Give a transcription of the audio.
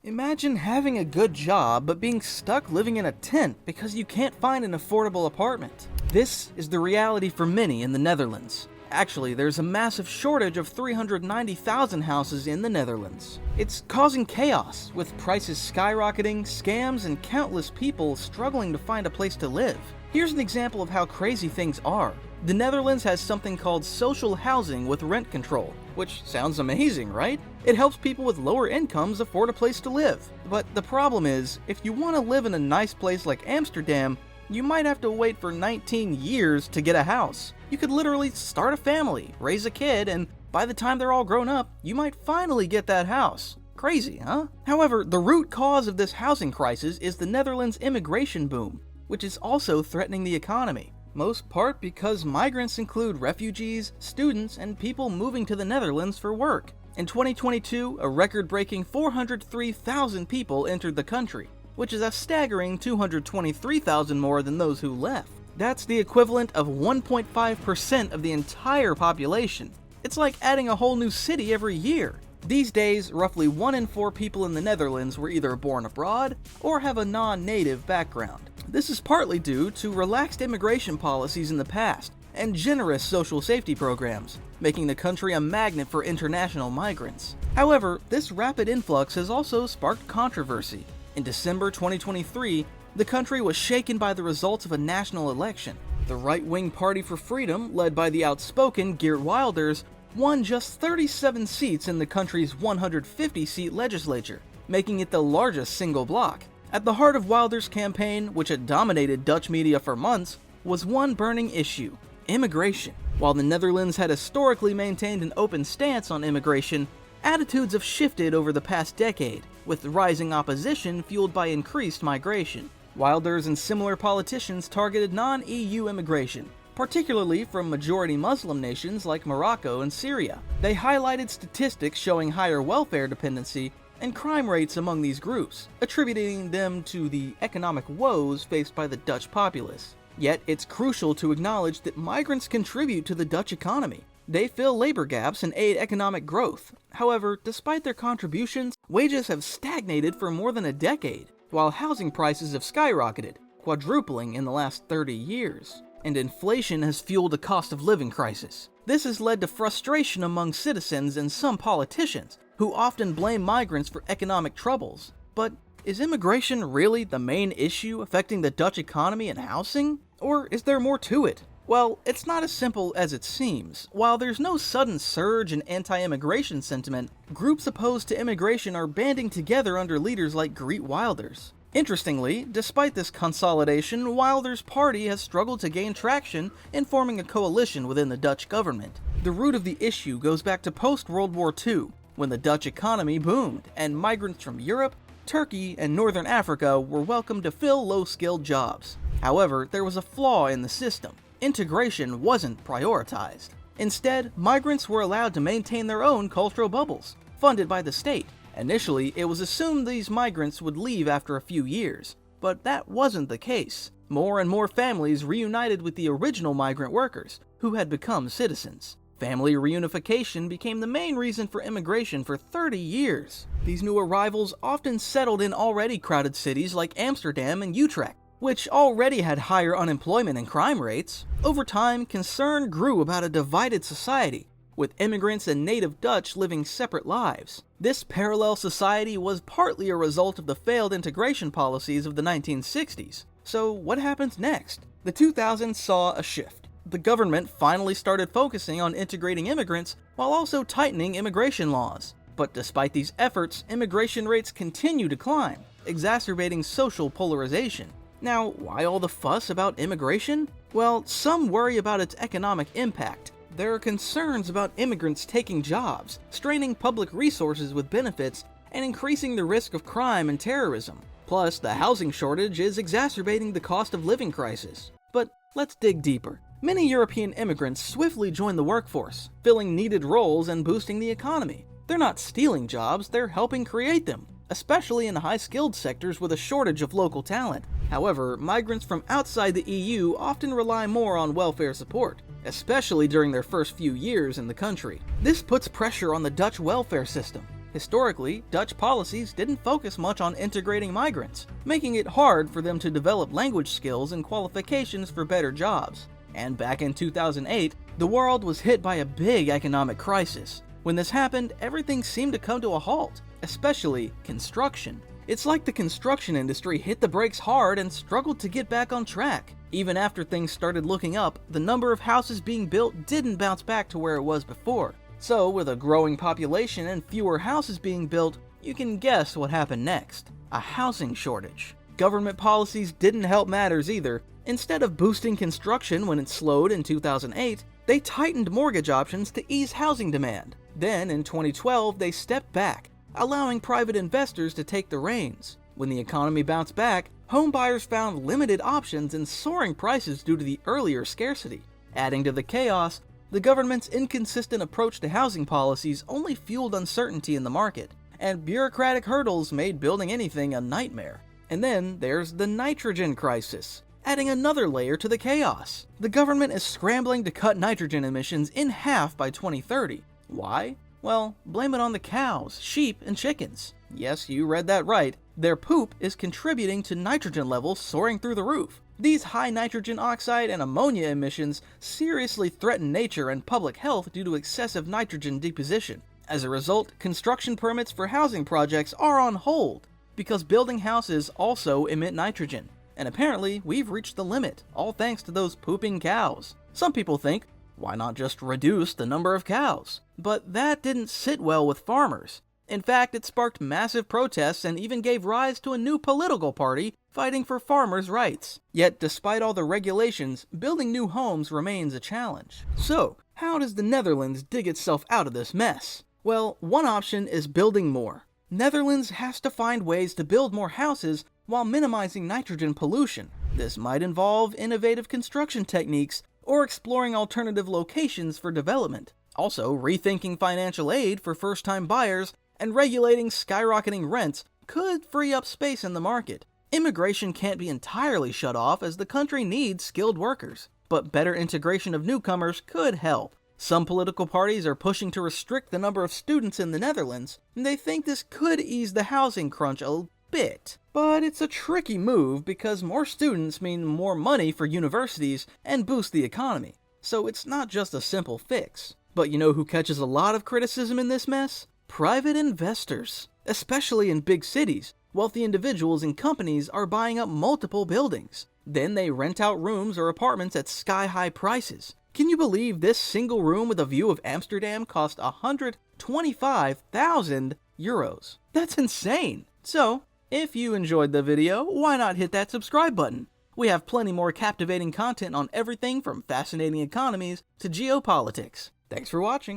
Imagine having a good job but being stuck living in a tent because you can't find an affordable apartment. This is the reality for many in the Netherlands. Actually, there's a massive shortage of 390,000 houses in the Netherlands. It's causing chaos, with prices skyrocketing, scams, and countless people struggling to find a place to live. Here's an example of how crazy things are. The Netherlands has something called social housing with rent control, which sounds amazing, right? It helps people with lower incomes afford a place to live. But the problem is, if you want to live in a nice place like Amsterdam, you might have to wait for 19 years to get a house. You could literally start a family, raise a kid, and by the time they're all grown up, you might finally get that house. Crazy, huh? However, the root cause of this housing crisis is the Netherlands' immigration boom, which is also threatening the economy. Most part because migrants include refugees, students, and people moving to the Netherlands for work. In 2022, a record-breaking 403,000 people entered the country, which is a staggering 223,000 more than those who left. That's the equivalent of 1.5% of the entire population. It's like adding a whole new city every year. These days, roughly 1 in 4 people in the Netherlands were either born abroad or have a non-native background. This is partly due to relaxed immigration policies in the past and generous social safety programs, making the country a magnet for international migrants. However, this rapid influx has also sparked controversy. In December 2023, the country was shaken by the results of a national election. The right-wing Party for Freedom, led by the outspoken Geert Wilders, won just 37 seats in the country's 150-seat legislature, making it the largest single bloc. At the heart of Wilders' campaign, which had dominated Dutch media for months, was one burning issue: immigration. While the Netherlands had historically maintained an open stance on immigration, attitudes have shifted over the past decade, with rising opposition fueled by increased migration. Wilders and similar politicians targeted non-EU immigration, particularly from majority Muslim nations like Morocco and Syria. They highlighted statistics showing higher welfare dependency and crime rates among these groups, attributing them to the economic woes faced by the Dutch populace. Yet, it's crucial to acknowledge that migrants contribute to the Dutch economy. They fill labor gaps and aid economic growth. However, despite their contributions, wages have stagnated for more than a decade, while housing prices have skyrocketed, quadrupling in the last 30 years. And inflation has fueled a cost of living crisis. This has led to frustration among citizens and some politicians, who often blame migrants for economic troubles. But is immigration really the main issue affecting the Dutch economy and housing? Or is there more to it? Well, it's not as simple as it seems. While there's no sudden surge in anti-immigration sentiment, groups opposed to immigration are banding together under leaders like Geert Wilders. Interestingly, despite this consolidation, Wilders' party has struggled to gain traction in forming a coalition within the Dutch government. The root of the issue goes back to post-World War II, when the Dutch economy boomed, and migrants from Europe, Turkey, and Northern Africa were welcomed to fill low-skilled jobs. However, there was a flaw in the system. Integration wasn't prioritized. Instead, migrants were allowed to maintain their own cultural bubbles, funded by the state. Initially, it was assumed these migrants would leave after a few years, but that wasn't the case. More and more families reunited with the original migrant workers, who had become citizens. Family reunification became the main reason for immigration for 30 years. These new arrivals often settled in already crowded cities like Amsterdam and Utrecht, which already had higher unemployment and crime rates. Over time, concern grew about a divided society, with immigrants and native Dutch living separate lives. This parallel society was partly a result of the failed integration policies of the 1960s. So what happens next? The 2000s saw a shift. The government finally started focusing on integrating immigrants while also tightening immigration laws. But despite these efforts, immigration rates continue to climb, exacerbating social polarization. Now, why all the fuss about immigration? Well, some worry about its economic impact. There are concerns about immigrants taking jobs, straining public resources with benefits, and increasing the risk of crime and terrorism. Plus, the housing shortage is exacerbating the cost of living crisis. But let's dig deeper. Many European immigrants swiftly join the workforce, filling needed roles and boosting the economy. They're not stealing jobs, they're helping create them, especially in high-skilled sectors with a shortage of local talent. However, migrants from outside the EU often rely more on welfare support, especially during their first few years in the country. This puts pressure on the Dutch welfare system. Historically, Dutch policies didn't focus much on integrating migrants, making it hard for them to develop language skills and qualifications for better jobs. And back in 2008, the world was hit by a big economic crisis. When this happened, everything seemed to come to a halt, especially construction. It's like the construction industry hit the brakes hard and struggled to get back on track. Even after things started looking up, the number of houses being built didn't bounce back to where it was before. So, with a growing population and fewer houses being built, you can guess what happened next. A housing shortage. Government policies didn't help matters either. Instead of boosting construction when it slowed in 2008, they tightened mortgage options to ease housing demand. Then, in 2012, they stepped back, allowing private investors to take the reins. When the economy bounced back, home buyers found limited options and soaring prices due to the earlier scarcity. Adding to the chaos, the government's inconsistent approach to housing policies only fueled uncertainty in the market, and bureaucratic hurdles made building anything a nightmare. And then there's the nitrogen crisis, adding another layer to the chaos. The government is scrambling to cut nitrogen emissions in half by 2030. Why? Well, blame it on the cows, sheep, and chickens. Yes, you read that right. Their poop is contributing to nitrogen levels soaring through the roof. These high nitrogen oxide and ammonia emissions seriously threaten nature and public health due to excessive nitrogen deposition. As a result, construction permits for housing projects are on hold, because building houses also emit nitrogen. And apparently, we've reached the limit, all thanks to those pooping cows. Some people think, why not just reduce the number of cows? But that didn't sit well with farmers. In fact, it sparked massive protests and even gave rise to a new political party fighting for farmers' rights. Yet, despite all the regulations, building new homes remains a challenge. So, how does the Netherlands dig itself out of this mess? Well, one option is building more. Netherlands has to find ways to build more houses while minimizing nitrogen pollution. This might involve innovative construction techniques or exploring alternative locations for development. Also, rethinking financial aid for first-time buyers and regulating skyrocketing rents could free up space in the market. Immigration can't be entirely shut off as the country needs skilled workers, but better integration of newcomers could help. Some political parties are pushing to restrict the number of students in the Netherlands, and they think this could ease the housing crunch a bit. But it's a tricky move because more students mean more money for universities and boost the economy. So it's not just a simple fix. But you know who catches a lot of criticism in this mess? Private investors. Especially in big cities, wealthy individuals and companies are buying up multiple buildings. Then they rent out rooms or apartments at sky-high prices. Can you believe this single room with a view of Amsterdam cost 125,000 euros? That's insane! So, if you enjoyed the video, why not hit that subscribe button? We have plenty more captivating content on everything from fascinating economies to geopolitics. Thanks for watching.